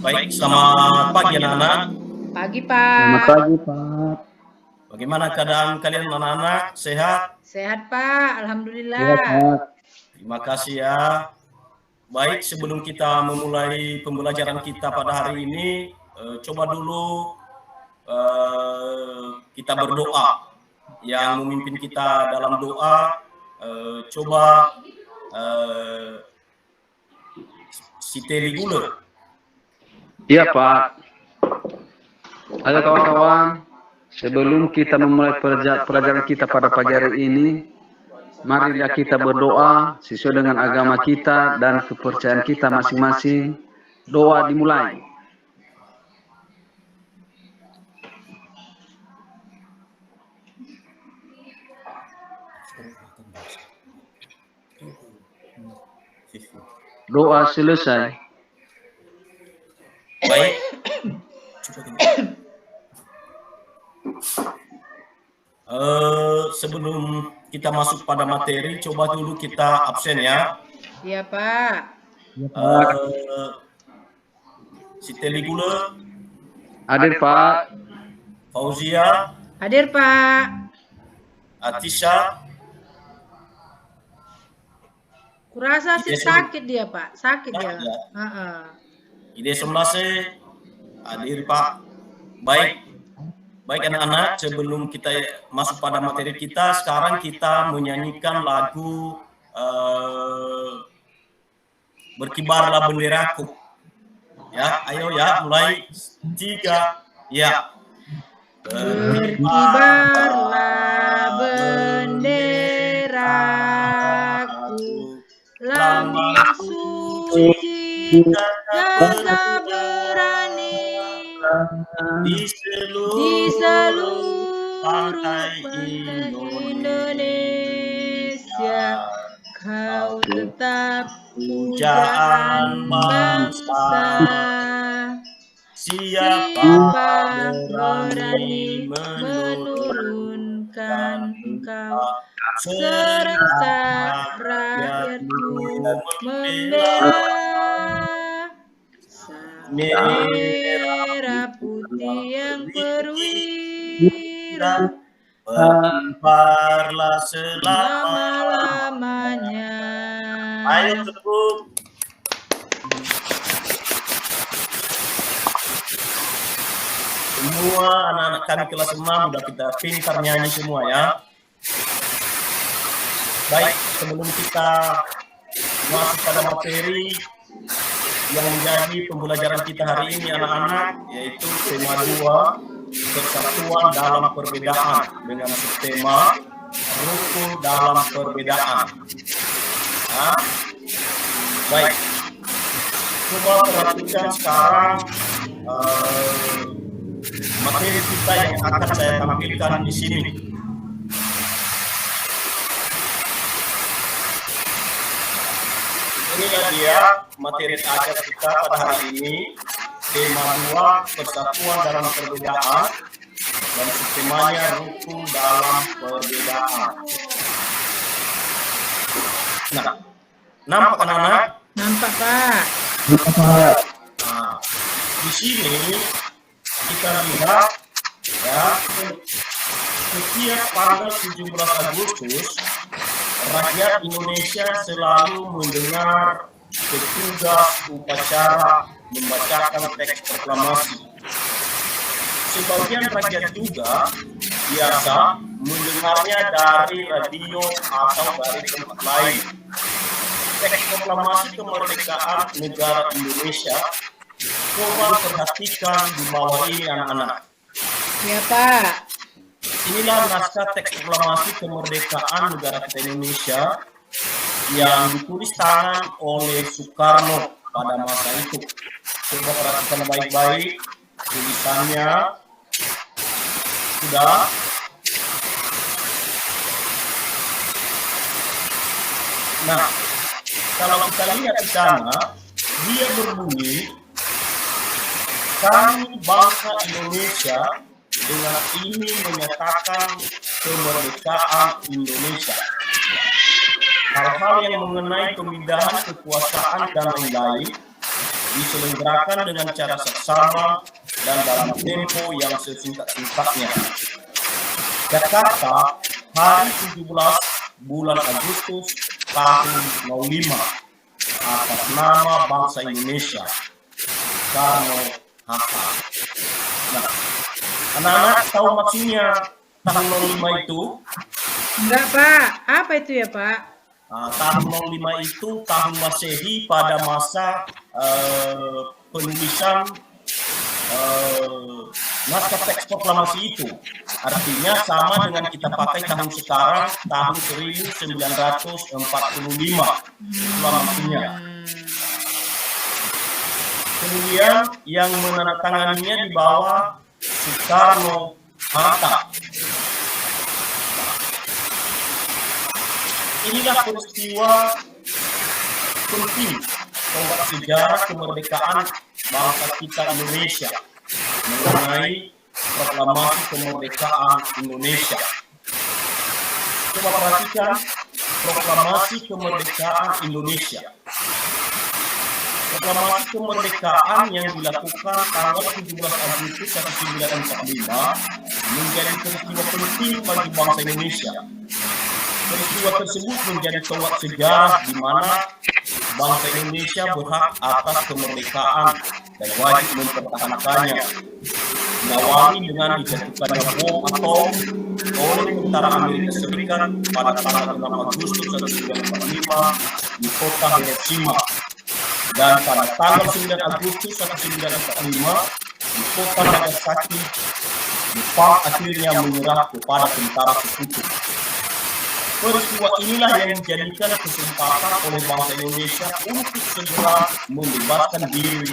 Baik, selamat pagi anak-anak. Pagi, Selamat Pak. pagi, Pak. Bagaimana keadaan kalian anak-anak? Sehat? Sehat, Pak. Iya, Alhamdulillah. Pak. Terima kasih ya. Baik, sebelum kita memulai pembelajaran kita pada hari ini, coba dulu kita berdoa. Yang memimpin kita dalam doa, coba si Teli Gule. Iya, Pak. Ayo kawan-kawan, sebelum kita memulai pelajaran kita pada pagi hari ini, marilah kita berdoa sesuai dengan agama kita dan kepercayaan kita masing-masing. Doa dimulai. Doa selesai. Baik. Sebelum kita masuk pada materi, coba dulu kita absen ya. Iya, Pak. Si Teli Gule, Hadir, Pak. Fauzia, Hadir, Pak. Atisha, Kurasa sih sakit dia, Pak. Sakit dia. Ya. Heeh. Ide Semlase, hadir Pak. Baik anak-anak, sebelum kita masuk pada materi kita, sekarang kita menyanyikan lagu Berkibarlah Benderaku. Ya, ayo ya, mulai 3, ya. Berkibarlah benderaku, lambang suci jasa berani Di seluruh pantai Indonesia, kau tetap pujaan bangsa. Siapa berani menurunkan engkau, serta rakyatku membela. Merah putih yang perwira, berkibarlah selama-lamanya. Ayo tepuk. Semua anak-anak kami kelas 6 udah kita pintar nyanyi semua ya. Baik, sebelum kita masuk pada materi yang menjadi pembelajaran kita hari ini anak-anak, yaitu tema 2, persatuan dalam perbedaan, dengan subtema rukun dalam perbedaan. Nah, baik, coba perhatikan sekarang materi kita yang akan saya tampilkan di sini. Inilah dia materi ajar kita pada hari ini, tema 2, persatuan dalam perbedaan, dan subtemanya rukun dalam perbedaan. Nah, nampak anak-anak? Nampak, Pak. Nah, di sini kita lihat ya, setiap tanggal 17 Agustus rakyat Indonesia selalu mendengar petugas upacara membacakan teks proklamasi. Sebagian rakyat juga biasa mendengarnya dari radio atau dari tempat lain. Teks proklamasi kemerdekaan negara Indonesia, coba perhatikan di bawah ini anak-anak. Ya, Pak. Inilah naskah teks proklamasi kemerdekaan negara kita Indonesia yang ditulis tangan oleh Soekarno pada masa itu. Coba perhatikan baik-baik tulisannya. Sudah. Nah, kalau kita lihat di sana, dia berbunyi, kami bangsa Indonesia dengan ini menyatakan kemerdekaan Indonesia. Hal-hal yang mengenai pemindahan kekuasaan dan lain-lain diselenggarakan dengan cara seksama dan dalam tempo yang sesingkat-singkatnya. Jakarta, hari 17 bulan Agustus tahun 05, atas nama bangsa Indonesia, Soekarno-Hatta. Nah, anak-anak tahu maksudnya tahun 05 itu? Enggak, Pak. Apa itu ya, Pak? Tahun 05 itu tahun Masehi pada masa penulisan naskah teks proklamasi itu. Artinya sama dengan kita pakai tahun sekarang, tahun 1945. Itulah maksudnya. Kemudian yang menandatanganinya di bawah Soekarno-Hatta. Inilah peristiwa penting tonggak sejarah kemerdekaan bangsa kita Indonesia mengenai proklamasi kemerdekaan Indonesia. Coba perhatikan proklamasi kemerdekaan Indonesia. Proklamasi kemerdekaan yang dilakukan tanggal 17 Agustus 1945 menjadi peristiwa penting bagi bangsa Indonesia. Peristiwa tersebut menjadi tonggak sejarah di mana bangsa Indonesia berhak atas kemerdekaan dan wajib mempertahankannya. Diawali dengan dijatuhkannya bom atom oleh tentara Amerika Serikat pada tanggal 6 Agustus 1945 di kota Hiroshima, dan pada tanggal 9 Agustus 1945 di kota Nagasaki, Jepang akhirnya menyerah kepada tentara sekutu. Peristiwa inilah yang dijadikan kesempatan oleh bangsa Indonesia untuk segera membebaskan diri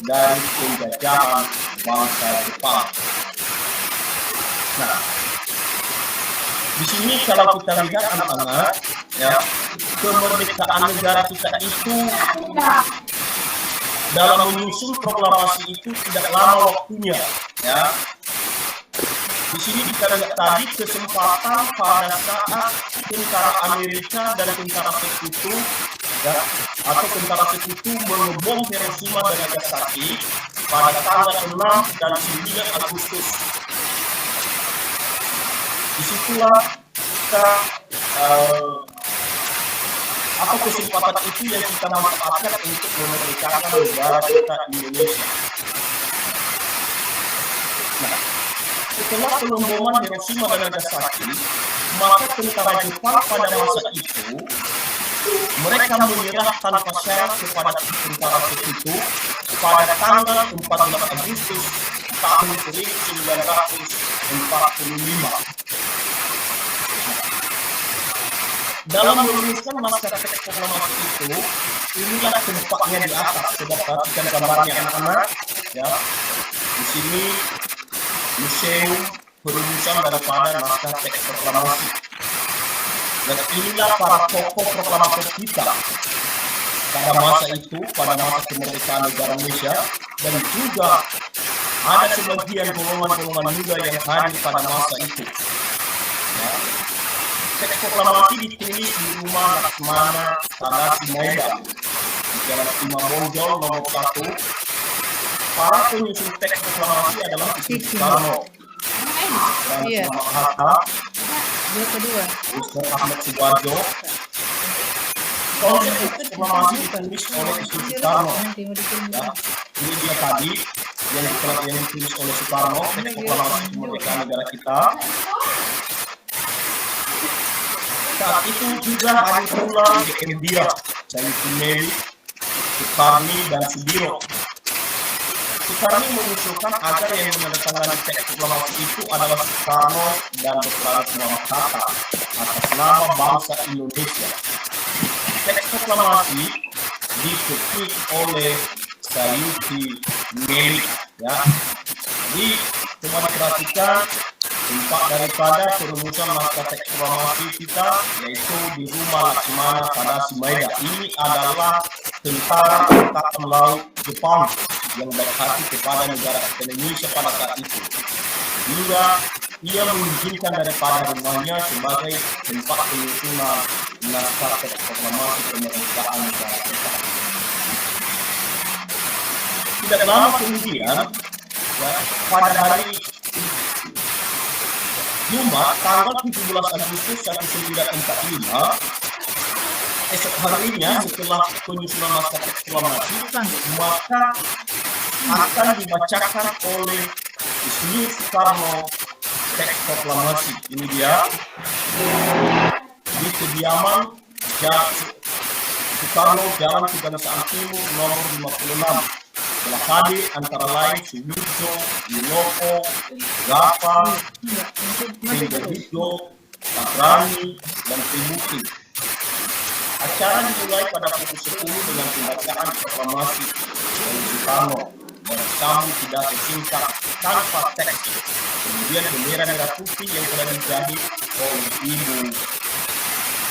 dari penjajahan bangsa Jepang. Nah, di sini kalau kita lihat anak-anak, ya, kemerdekaan negara kita itu dalam menyusun proklamasi itu tidak lama waktunya, ya. Di sini kita lihat tadi kesempatan pada saat tentara Amerika dan tentara sekutu, ya, atau tentara sekutu mengebom Hiroshima dan Nagasaki pada tanggal 6 dan 9 Agustus. Disitulah kita apa kesempatan itu yang kita manfaatkan untuk memerdekakan negara kita Indonesia. Nah, setelah pengeboman Hiroshima dan Nagasaki, maka tentara Jepang pada masa itu mereka menyerah tanpa syarat kepada tentara sekutu pada tanggal 14 Agustus tahun 1945. Dalam merumuskan naskah teks proklamasi itu, inilah tempatnya di atas. Coba perhatikan gambarnya anak-anak, ya. Di sini museum perumusan daripada naskah teks proklamasi. Dan inilah para tokoh proklamator kita pada masa itu, pada masa kemerdekaan negara Indonesia, dan juga ada sebagian golongan-golongan muda yang hadir pada masa itu. Ya. Teks proklamasi ditulis di rumah Laksmana Tadashi Maeda di Jalan Imam Bonjol nomor 1. Para penyusun teks proklamasi adalah Soekarno dan Hatta, Ustaz Ahmad Subarjo. Konsep teks proklamasi ditulis oleh Soekarno. Ya, ini dia tadi yang ditulis oleh Soekarno, teks proklamasi kemerdekaan negara kita. Saat itu juga hadir pula Indira, Sayyidina Soekarni dan Sudiro. Soekarni mengusulkan agar yang menandatangani teks proklamasi itu adalah Soekarno dan Dr. Muhammad Hatta atas nama bangsa Indonesia. Teks proklamasi diketik oleh Sayuti Meli, ya. Jadi coba diperhatikan tempat daripada perumusan naskah teks proklamasi kita, yaitu di rumah Laksmana Tadashi Maeda. Ini adalah tentara angkatan laut Jepang yang baik hati kepada negara Indonesia pada saat itu. Juga ia mengizinkan daripada rumahnya sebagai tempat penyusunan naskah teks proklamasi kemerdekaan negara kita. tidak lama kemudian, ya, pada hari Jumat tanggal 17 Agustus 1945, esok harinya setelah penyusunan naskah teks proklamasi, maka akan dibacakan oleh Insinyur Soekarno teks proklamasi. Ini dia di kediaman Soekarno, Jalan Pegangsaan Timur nomor 56. Telah hadir antara lain Suharto, Wilopo, Gapa, Menggarito, Tabrani, dan Trimuti. Acara dimulai pada pukul 10 dengan pembacaan proklamasi oleh Soekarno dan disambut pidato singkat tanpa teks. Kemudian bendera merah putih yang telah dijahit oleh Ibu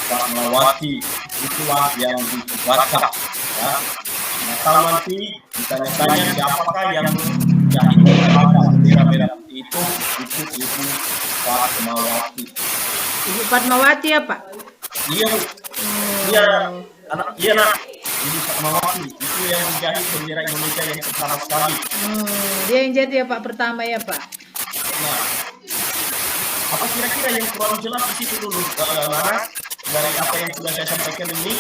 Fatmawati itulah yang dibaca. Ya. Nah, kalau nanti ditanya-tanya siapakah yang menjahit bendera merah putih itu Ibu Fatmawati. Ibu Fatmawati ya Pak? Iya, iya, iya nak. Ibu Fatmawati itu yang menjahit bendera Indonesia yang pertama sekali. Dia yang jadi ya Pak pertama ya Pak. Nah, apa kira-kira yang kurang jelas di situ dulu, Nana, dari apa yang sudah saya sampaikan ini?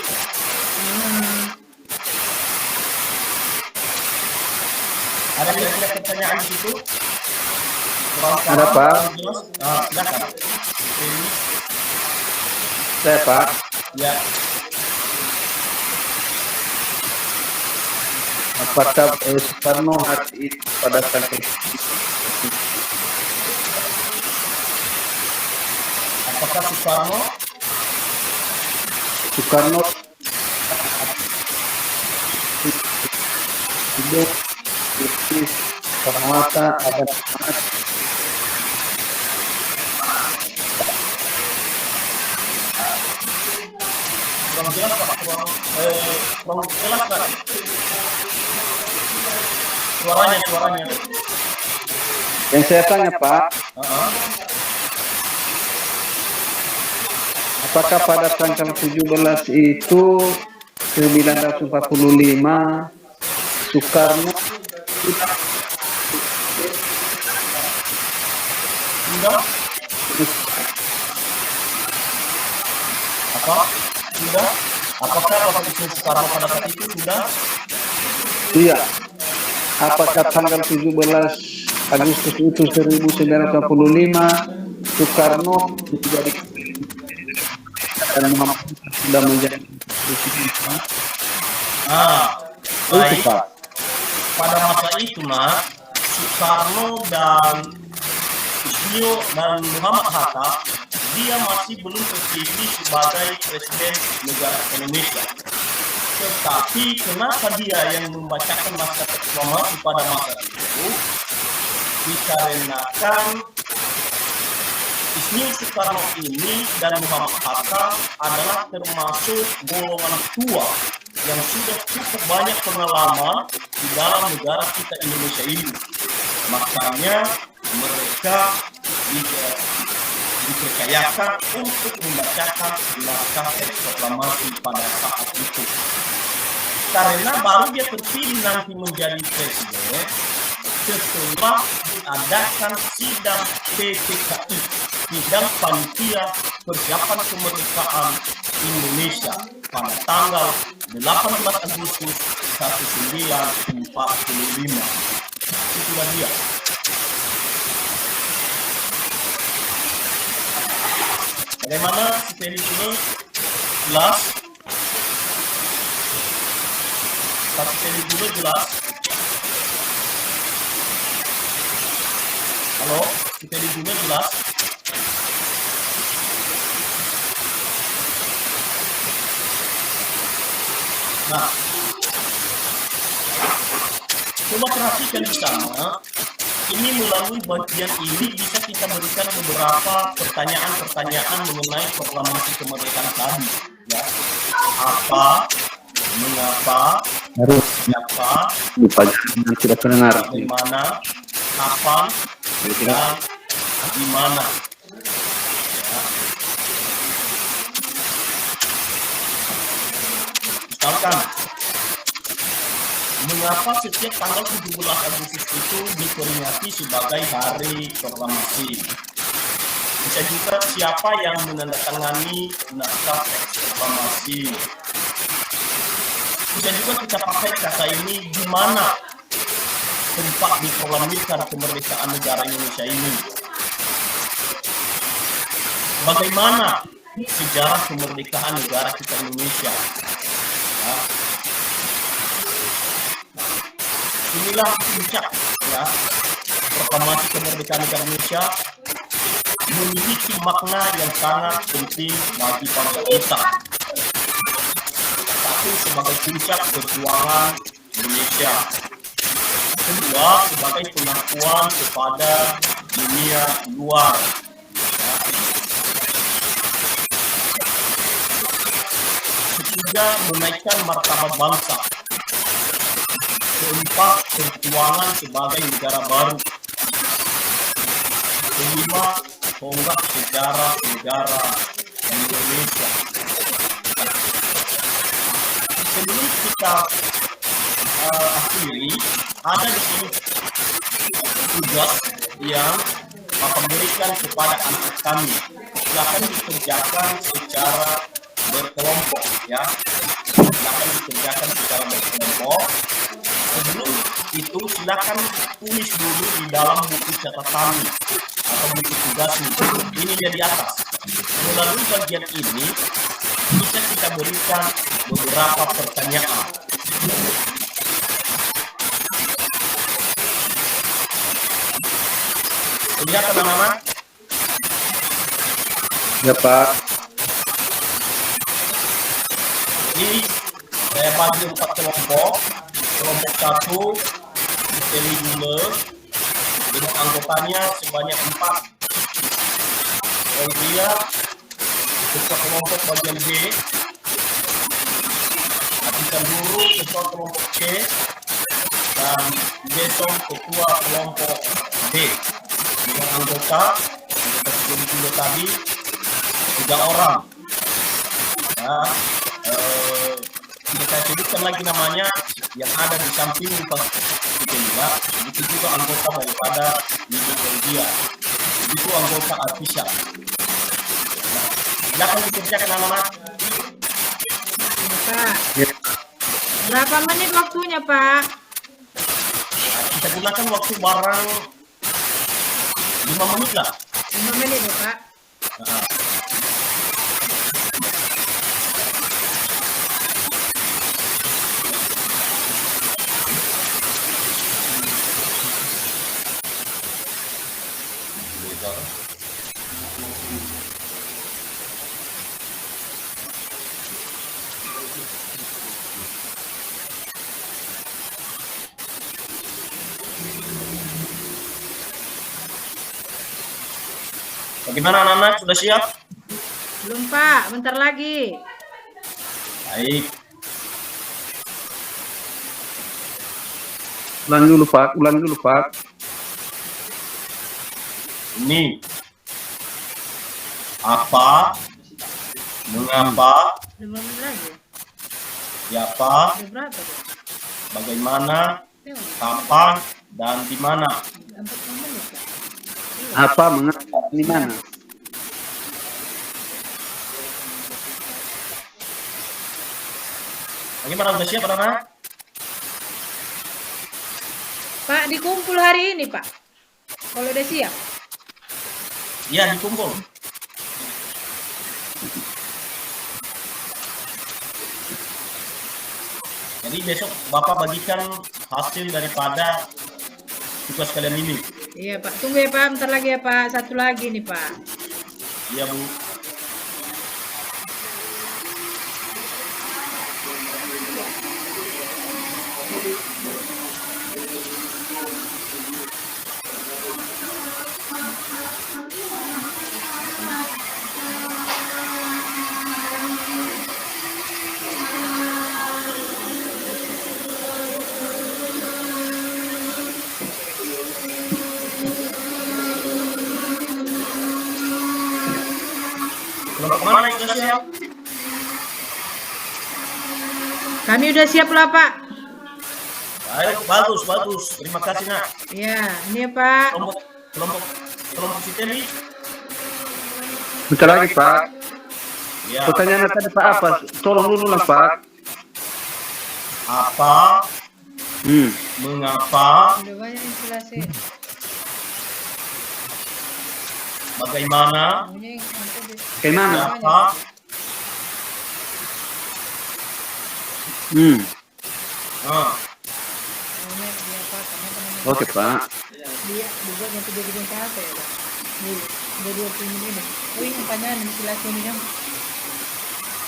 Ada kira-kira pertanyaan di situ? Ada Pak. Silakan. Saya Pak. Ya. Apakah Soekarno hari itu pada saat Apakah Soekarno hidup di penguasa ada kurang jelas Pak? Kurang jelas Pak? Suaranya. yang saya tanya Pak, apakah pada tanggal 17 itu 1945 Soekarno Sudah? Apa? Sudah? Apakah Bapak Ibu Soekarno pada saat itu sudah? iya, apakah tanggal 17 Agustus itu 1945 Soekarno menjadi dan sudah menjadi presiden? Baik. Pak. Pada masa itu, Mas, Soekarno dan Susilo dan Muhammad Hatta, dia masih belum terpilih sebagai presiden negara Indonesia. Tetapi kenapa dia yang membacakan naskah teks proklamasi pada masa itu? Dikarenakan Insinyur Soekarno ini dan Muhammad Hatta adalah termasuk golongan tua yang sudah cukup banyak pengalaman di dalam negara kita Indonesia ini. Makanya mereka dipercayakan untuk membacakan naskah teks proklamasi pada saat itu. Karena baru dia terpilih nanti menjadi presiden setelah diadakan sidang PPKI, sidang panitia persiapan kemerdekaan Indonesia pada tanggal 18 Agustus 1945. Itulah dia. Bagaimana studi ini jelas? Studi dulu jelas. Halo, studi dulu jelas. Nah, coba perhatikan di sana. Ini melalui bagian ini bisa kita berikan beberapa pertanyaan-pertanyaan mengenai proklamasi kemerdekaan tadi. Ya. Apa, mengapa, siapa, tidak pendengar, bagaimana, kapan, dan di mana. Ya. Misalkan, mengapa setiap tanggal 17 Agustus itu diperingati sebagai hari proklamasi. Bisa juga siapa yang menandatangani naskah teks proklamasi. Bisa juga kita pakai kata ini di mana tempat diproklamirkan kemerdekaan negara Indonesia ini. Bagaimana sejarah kemerdekaan negara kita Indonesia. Ya. Inilah puncak ya, proklamasi kemerdekaan negara Indonesia memiliki makna yang sangat penting bagi bangsa kita. Satu, sebagai puncak perjuangan Indonesia. Kedua, sebagai pengakuan kepada dunia luar. Ketiga, menaikkan martabat bangsa. Keempat, perjuangan sebagai negara baru. Kelima, tonggak sejarah negara Indonesia. Sebelum kita akhiri, ada di sini tugas yang Bapak berikan kepada anak kami. Silakan dikerjakan secara berkelompok ya. Silakan dikerjakan secara berkelompok. Sebelum itu silakan tulis dulu di dalam buku catatan atau buku tugasmu. Ini dia di atas. Melalui bagian ini bisa kita berikan beberapa pertanyaan. Lihat teman-teman. Ya Pak. Ini saya bagi 4 kelompok. Kelompok 1 Kelly Dule dengan anggotanya sebanyak 4. Kemudian ketua kelompok bagian B, Atikan Guru ketua kelompok C, dan Jason ketua kelompok D. Dengan anggota Kelly Dule tadi 3 orang. Ya, saya sebutkan lagi namanya yang ada di samping Pak Juga, itu juga anggota daripada Liga Belgia, itu anggota Artisa. Nah, silakan dikerjakan anak-anak. Pak. Berapa menit waktunya, Pak? Nah, kita gunakan waktu barang 5 menit lah. 5 menit ya, Pak. Nah. Bagaimana anak-anak, sudah siap? Belum, Pak, bentar lagi. Baik. Ulang dulu Pak. Ini apa, mengapa, 5 menit lagi. siapa, Udah berapa tuh? bagaimana, Tengok, kapan, dan di mana. 40 menit, Pak. Apa, mengapa, di mana? Bagaimana, sudah siap anak-anak? Pak, dikumpul hari ini, Pak. Kalau udah siap. Iya, dikumpul. Jadi besok Bapak bagikan hasil daripada tugas kalian ini. Iya, Pak. Tunggu ya, Pak. Bentar lagi ya, Pak. Satu lagi nih, Pak. Iya, Bu. Kelompok mana yang sudah siap? Kami udah siap lah, Pak. Ayo, bagus, bagus. Terima kasih, Nak. Ya, ini ya Pak. Kelompok, kelompok, kelompok si Temi. Bentar lagi Pak. Ya. Pertanyaan tadi Pak apa? Tolong dulu lah Pak. Apa? Mengapa? Udah banyak instalasi. Bagaimana? Ini nanti di- Gimana? Apa? Ah, ini dia Pak, karena teman-teman Oke Pak. dia juga nanti dia bikin apa ya Pak? Nih, dia 20 ini. Oh ini pertanyaan instalasi ini kan.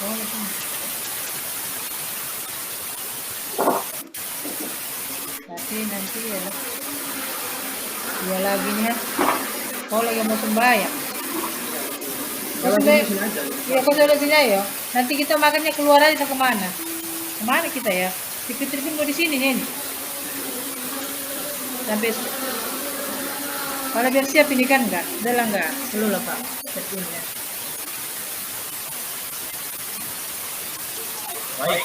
Oh ini. Tapi nanti ya. Dia lagi nih ya. Kau lagi mau sembahyang. Kau sudah, ya kau sudah sini ya. Nanti kita makannya keluar aja atau kemana? Kemana kita ya? Si Fitri pun mau di sini nih. Sampai kalau biar siap ini kan enggak? Udah lah enggak? Perlu lah Pak. Siap ini ya. baik.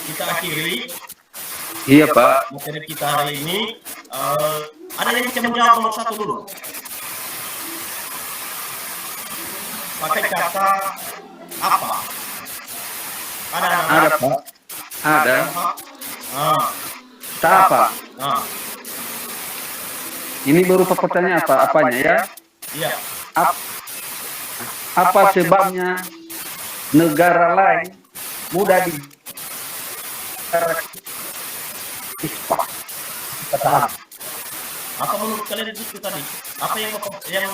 Kita akhiri Iya Pak. materi kita hari ini. Ada yang bisa menjawab nomor 1 dulu? Pakai kata apa? Ada Ada anak? Pak. Ada. Ah, Tak apa. ah, Ini berupa pertanyaan apa? Apanya ya? iya. Ap- Apa sebabnya negara lain mudah di Apa menurut kalian di situ tadi? Apa yang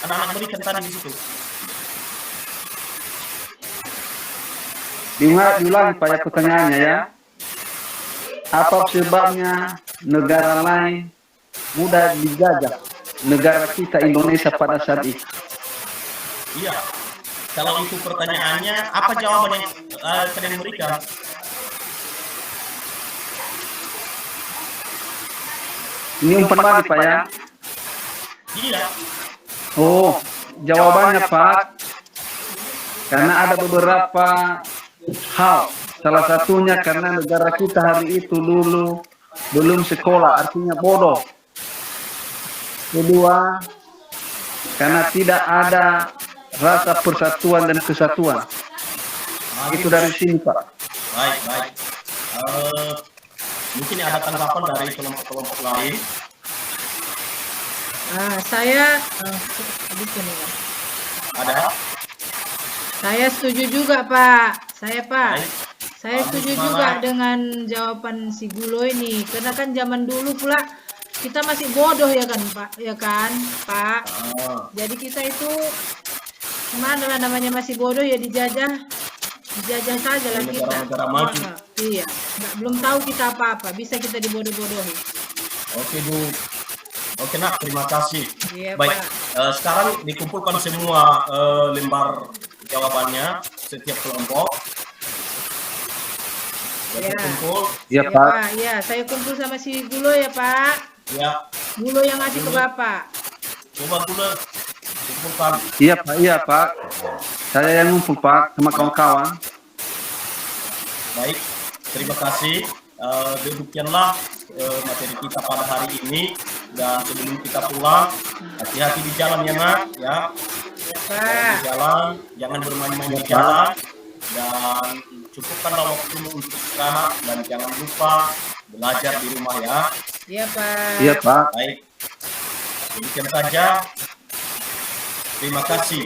anak-anak berikan tadi di situ? diulangi Pak ya pertanyaannya ya. Apa sebabnya negara lain mudah dijajah negara kita Indonesia pada saat itu? Iya. Kalau itu pertanyaannya, apa jawaban yang kalian berikan? Ini umpan balik Pak ya. Iya. Oh, jawabannya Pak, karena ada beberapa hal. Salah satunya karena negara kita hari itu dulu belum sekolah, artinya bodoh. Kedua, karena tidak ada rasa persatuan dan kesatuan. Itu dari sini Pak. Baik, baik. Mungkin ada tanggapan dari kelompok-kelompok lain. Saya gitu nih Pak. Ada? Saya setuju juga Pak. Saya Pak. Baik. Saya setuju juga dengan jawaban si Gulo ini. Karena kan zaman dulu pula kita masih bodoh ya kan Pak, ya kan Pak. Ah, Jadi kita itu kemana lah namanya masih bodoh ya dijajah saja lah kita. negara-negara maju. Iya, belum tahu kita apa-apa, bisa kita dibodoh-bodohi. Oke Bu. Oke Nak, terima kasih. Iya Baik, Pak. sekarang dikumpulkan semua lembar jawabannya setiap kelompok. Ya. Kumpul. Iya Ya, Pak. Pak. Ya, saya kumpul sama si Gulo ya Pak. Ya, Gulo yang ngasih ke Bapak. coba dulu kumpulkan. Iya Pak. Iya Pak. Saya yang ngumpul Pak sama kawan-kawan. Baik, terima kasih. Demikianlah materi kita pada hari ini. Dan sebelum kita pulang, hati-hati di jalan ya Nak. Ya, Ya di Pak. jalan, jangan bermain-main di jalan. Dan cukupkanlah waktumu untuk istirahat dan jangan lupa belajar di rumah ya. Iya Pak. Iya Pak. Baik, demikian saja. Terima kasih.